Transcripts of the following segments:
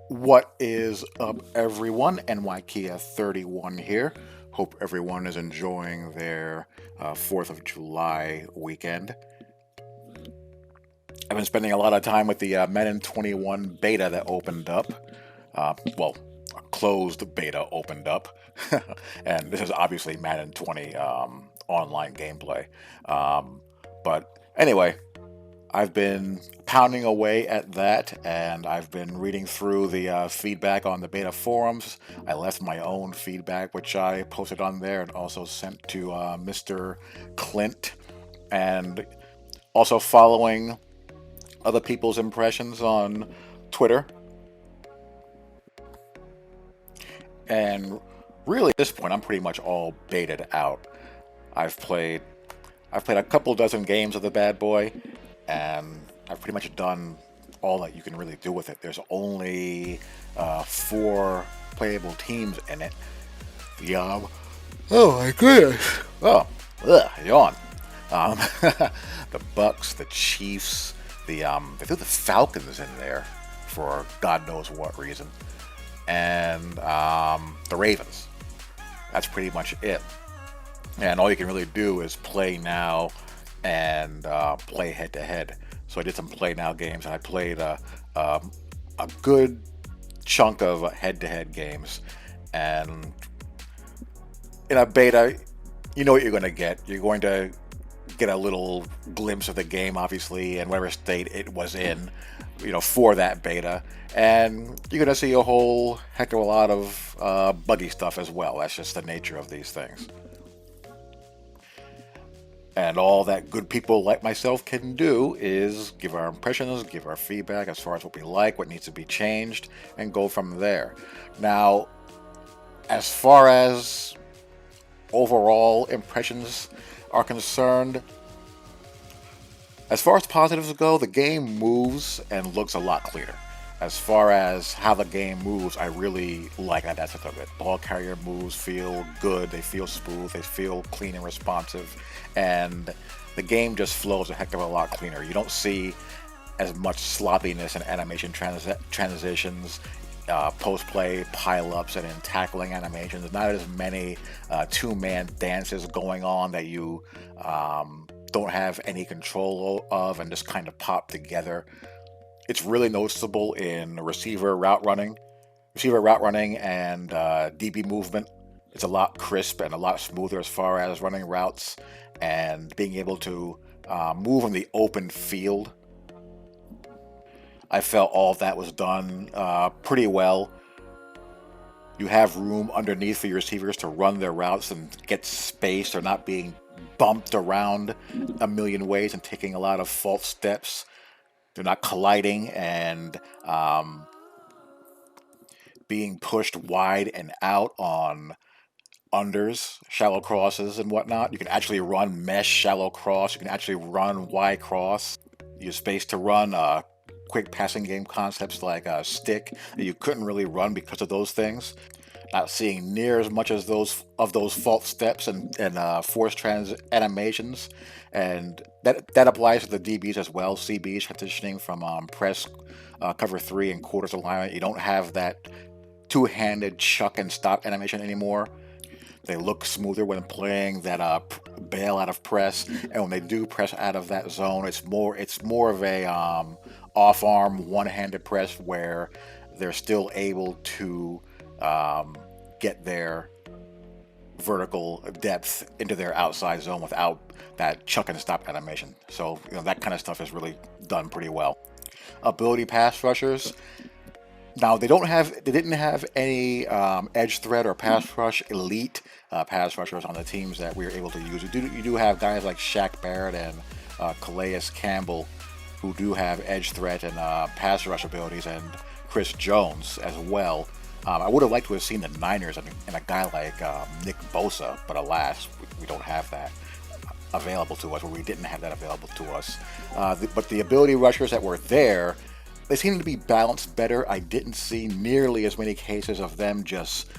What is up, everyone? NYKia31 here. Hope everyone is enjoying their 4th of July weekend. I've been spending a lot of time with the Madden 21 beta that opened up. Well, a closed beta opened up. And this is obviously Madden 20 online gameplay. But anyway, I've been pounding away at that, and I've been reading through the feedback on the beta forums. I left my own feedback, which I posted on there and also sent to Mr. Clint, and also following other people's impressions on Twitter. And really, at this point, I'm pretty much all baited out. I've played a couple dozen games of the bad boy, and I've pretty much done all that you can really do with it. There's only 4 playable teams in it. Yawn. Oh my goodness. Oh, yawn. The Bucks, the Chiefs, they threw the Falcons in there for God knows what reason, and the Ravens. That's pretty much it. And all you can really do is play now and play head to head. So I did some play now games, and I played a good chunk of head to head games. And in a beta, you know what you're going to get. You're going to get a little glimpse of the game, obviously, and whatever state it was in, for that beta. And you're going to see a whole heck of a lot of buggy stuff as well. That's just the nature of these things. And all that good people like myself can do is give our impressions, give our feedback as far as what we like, what needs to be changed, and go from there. Now, as far as overall impressions are concerned, as far as positives go, the game moves and looks a lot cleaner. As far as how the game moves, I really like that aspect of it. Ball carrier moves feel good, they feel smooth, they feel clean and responsive, and the game just flows a heck of a lot cleaner. You don't see as much sloppiness in animation transitions, post-play pile-ups, and in tackling animations. Not as many two-man dances going on that you don't have any control of and just kind of pop together. It's really noticeable in receiver route running and DB movement. It's a lot crisp and a lot smoother as far as running routes and being able to move in the open field. I felt all of that was done pretty well. You have room underneath for your receivers to run their routes and get space. They're not being bumped around a million ways and taking a lot of false steps. They're not colliding and being pushed wide and out on unders, shallow crosses, and whatnot. You can actually run mesh shallow cross. You can actually run wide cross. You have space to run quick passing game concepts like stick that you couldn't really run because of those things. Not seeing near as much as those false steps and forced animations, and that applies to the DBs as well. CBs transitioning from press, cover 3, and quarters alignment. You don't have that two-handed chuck and stop animation anymore. They look smoother when playing that bail out of press, and when they do press out of that zone, it's more of a off-arm, one-handed press where they're still able to get their vertical depth into their outside zone without that chuck and stop animation. So that kind of stuff is really done pretty well. Ability pass rushers. Now they didn't have any edge threat or pass rush elite pass rushers on the teams that we were able to use. You do have guys like Shaq Barrett and Calais Campbell who do have edge threat and pass rush abilities, and Chris Jones as well. I would have liked to have seen the Niners and a guy like Nick Bosa, but alas, we don't have that available to us, or we didn't have that available to us. But the ability rushers that were there, they seemed to be balanced better. I didn't see nearly as many cases of them just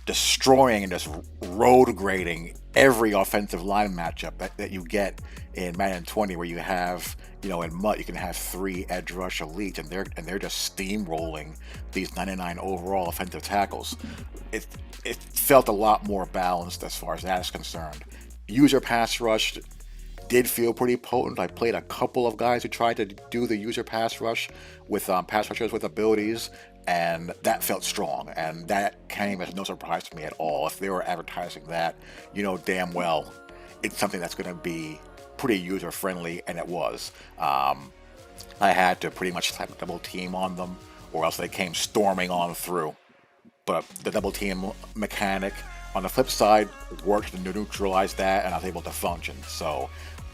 destroying and just road grading every offensive line matchup that you get in Madden 20, where you have, in MUT you can have 3 edge rush elites, and they're just steamrolling these 99 overall offensive tackles. It it felt a lot more balanced as far as that is concerned. User pass rush did feel pretty potent. I played a couple of guys who tried to do the user pass rush with pass rushers with abilities, and that felt strong. And that came as no surprise to me at all. If they were advertising that, you know damn well it's something that's going to be pretty user friendly, and it was. I had to pretty much slap a double team on them, or else they came storming on through. But the double team mechanic on the flip side worked to neutralize that, and I was able to function. So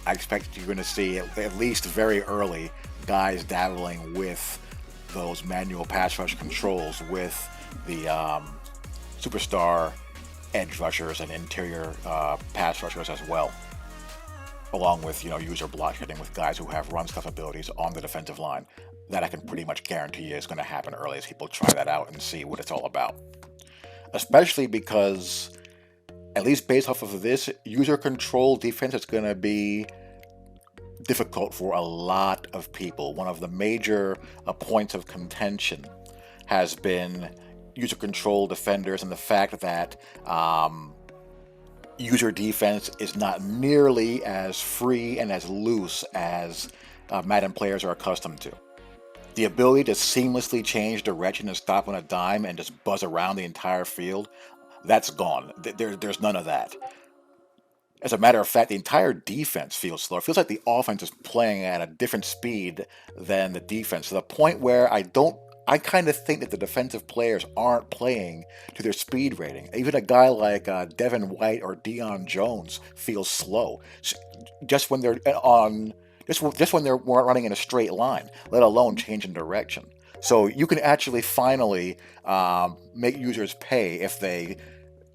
I expect you're going to see at least very early guys dabbling with those manual pass rush controls with the superstar edge rushers and interior pass rushers as well, along with user block hitting with guys who have run stuff abilities on the defensive line. That I can pretty much guarantee you is going to happen early as people try that out and see what it's all about. Especially because, at least based off of this, user control defense is going to be difficult for a lot of people. One of the major points of contention has been user control defenders and the fact that user defense is not nearly as free and as loose as Madden players are accustomed to. The ability to seamlessly change direction and stop on a dime and just buzz around the entire field, that's gone. There's none of that. As a matter of fact, the entire defense feels slow. It feels like the offense is playing at a different speed than the defense, to the point where I kind of think that the defensive players aren't playing to their speed rating. Even a guy like Devin White or Deion Jones feels slow, just when they're just when they're running in a straight line, let alone changing direction. So you can actually finally make users pay if they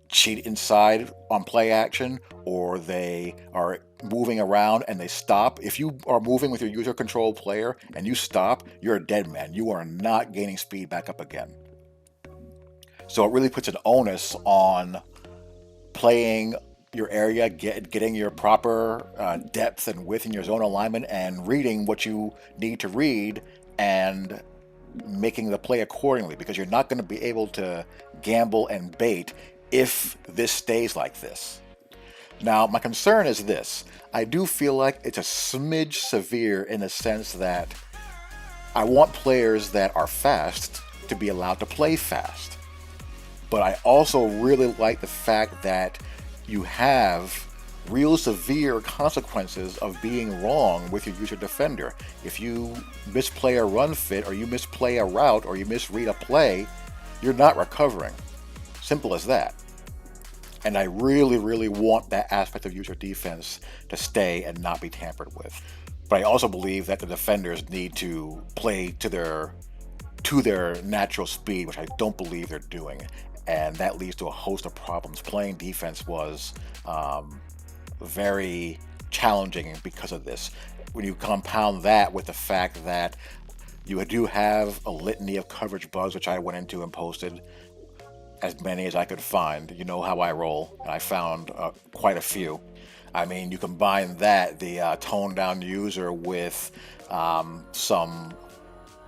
cheat inside on play action, or they are moving around and they stop. If you are moving with your user control player and you stop, you're a dead man. You are not gaining speed back up again. So it really puts an onus on playing your area, getting your proper depth and width in your zone alignment, and reading what you need to read and making the play accordingly, because you're not going to be able to gamble and bait if this stays like this. Now, my concern is this. I do feel like it's a smidge severe in the sense that I want players that are fast to be allowed to play fast. But I also really like the fact that you have real severe consequences of being wrong with your user defender. If you misplay a run fit, or you misplay a route, or you misread a play, you're not recovering. Simple as that. And I really, really want that aspect of user defense to stay and not be tampered with. But I also believe that the defenders need to play to their natural speed, which I don't believe they're doing. And that leads to a host of problems. Playing defense was very challenging because of this. When you compound that with the fact that you do have a litany of coverage bugs, which I went into and posted as many as I could find. You know how I roll, and I found quite a few. I mean, you combine that, the toned down user, with some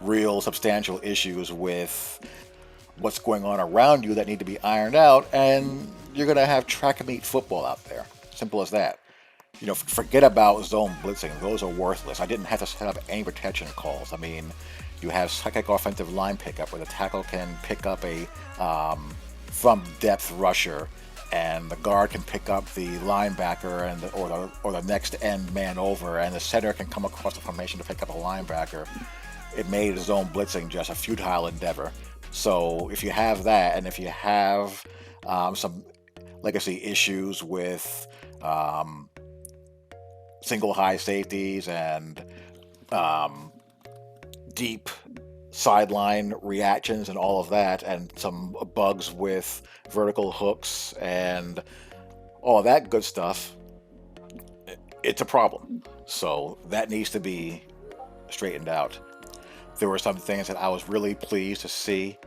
real substantial issues with what's going on around you that need to be ironed out, and you're going to have track and meet football out there. Simple as that. Forget about zone blitzing. Those are worthless. I didn't have to set up any protection calls. I mean, you have psychic offensive line pickup, where the tackle can pick up a from depth rusher, and the guard can pick up the linebacker or the next end man over, and the center can come across the formation to pick up a linebacker. It made zone blitzing just a futile endeavor. So if you have that, and if you have some legacy issues with single high safeties and deep sideline reactions and all of that, and some bugs with vertical hooks and all of that good stuff, it's a problem. So that needs to be straightened out. There were some things that I was really pleased to see.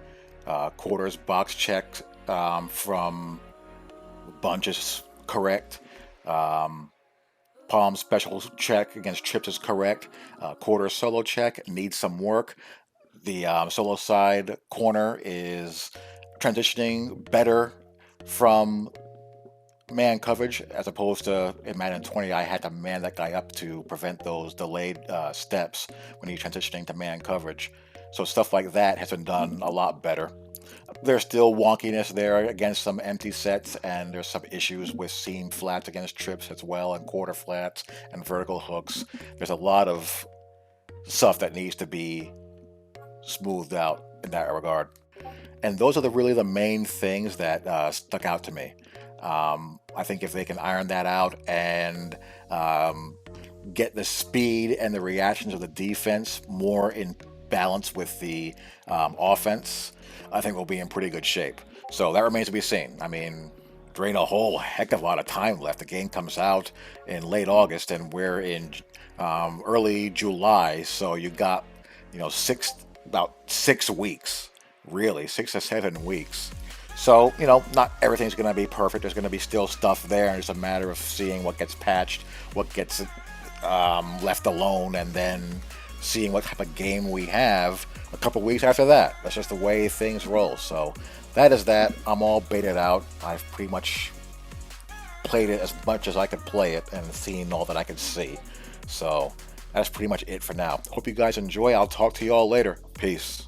Quarters box check from bunch is correct. Um, Palm special check against trips is correct. Quarter solo check needs some work. The solo side corner is transitioning better from man coverage as opposed to in Madden 20. I had to man that guy up to prevent those delayed steps when he's transitioning to man coverage. So stuff like that has been done a lot better. There's still wonkiness there against some empty sets, and there's some issues with seam flats against trips as well, and quarter flats and vertical hooks. There's a lot of stuff that needs to be smoothed out in that regard. And those are really the main things that stuck out to me. I think if they can iron that out and get the speed and the reactions of the defense more in balance with the offense, I think we'll be in pretty good shape. So that remains to be seen. I mean, there ain't a whole heck of a lot of time left. The game comes out in late August, and we're in early July. So you got, about 6 weeks, really, 6 to 7 weeks. So, not everything's going to be perfect. There's going to be still stuff there, and it's a matter of seeing what gets patched, what gets left alone, and then seeing what type of game we have a couple weeks after that. That's just the way things roll. So that is that. I'm all baited out. I've pretty much played it as much as I could play it and seen all that I could see. So that's pretty much it for now. Hope you guys enjoy. I'll talk to you all later. Peace.